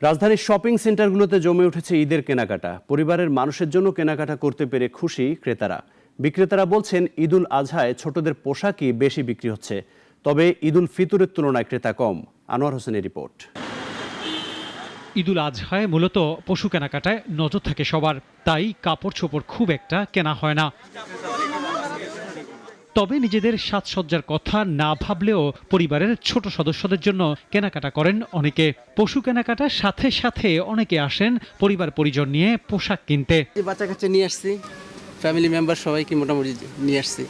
রাজধানীর শপিং সেন্টারগুলোতে জমে উঠেছে ঈদের কেনাকাটা। পরিবারের মানুষের জন্য কেনাকাটা করতে পেরে খুশি ক্রেতারা। বিক্রেতারা বলছেন, ঈদুল আজহায় ছোটদের পোশাকই বেশি বিক্রি হচ্ছে, তবে ঈদুল ফিতরের তুলনায় ক্রেতা কম। আনোয়ার হোসেনের রিপোর্ট। ঈদুল আজহায় মূলত পশু কেনাকাটায় নজর থাকে সবার, তাই কাপড় চোপড় খুব একটা কেনা হয় না। তবে নিজেদের সাজসজ্জার কথা না ভাবলেও পরিবারের ছোট সদস্যদের জন্য কেনাকাটা করেন অনেকে। পশু কেনাকাটার সাথে সাথে অনেকে আসেন পরিবার পরিজন নিয়ে পোশাক কিনতে। বাচ্চা কাচ্চা নিয়ে আসছি, ফ্যামিলি মেম্বার সবাইকে মোটামুটি নিয়ে আসছি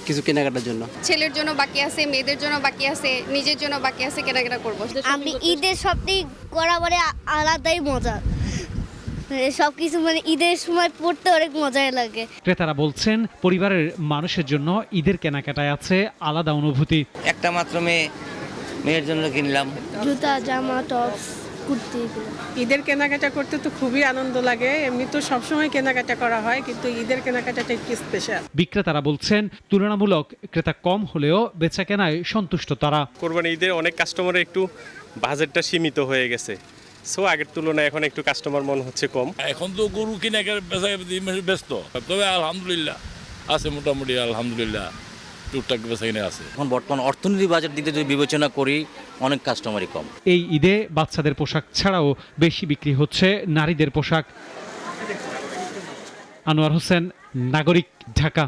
কিছু কেনাকাটার জন্য। ছেলের জন্য বাকি আছে, মেয়েদের জন্য বাকি আছে, নিজের জন্য বাকি আছে, কেনাকাটা করবো। আমি ঈদের শপিং করা মানে আলাদাই মজা, সবকিছু মানে ঈদের সময় পড়তে অনেক মজাই লাগে। ক্রেতারা বলছেন, পরিবারের মানুষের জন্য ঈদের কেনাকাটায় আছে আলাদা অনুভূতি। একটা মাত্র মেয়ের জন্য কিনলাম জুতা, জামা, টপস, কুর্তি। ঈদের কেনাকাটা করতে তো খুবই আনন্দ লাগে। এমনি তো সবসময় কেনাকাটা করা হয়, কিন্তু ঈদের কেনাকাটাটা একটু স্পেশাল। বিক্রেতারা বলছেন, তুলনামূলক ক্রেতা কম হলেও বেচা কেনায় সন্তুষ্ট তারা। কোরবানি ঈদের অনেক কাস্টমারের একটু বাজেটটা সীমিত হয়ে গেছে, সো আগের তুলনায় এখন একটু কাস্টমার মনে হচ্ছে কম। এখন তো গরু কিনে ব্যস্ত, তবে আলহামদুলিল্লাহ আছে, মোটামুটি আলহামদুলিল্লাহ টুকটাক বেচা কিনে আছে। এখন বর্তমান অর্থনীতি বাজার দিক দিয়ে যদি বিবেচনা করি, অনেক কাস্টমারই কম। এই ঈদে বাচ্চাদের পোশাক ছাড়াও বেশি বিক্রি হচ্ছে নারীদের পোশাক। আনোয়ার হোসেন, নাগরিক, ঢাকা।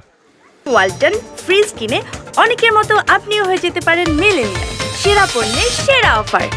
ওয়ালটন ফ্রিজ কিনে অনেকের মতো আপনিও হয়ে যেতে পারেন মেলেনিয়া। সেরা পণ্যের সেরা অফার।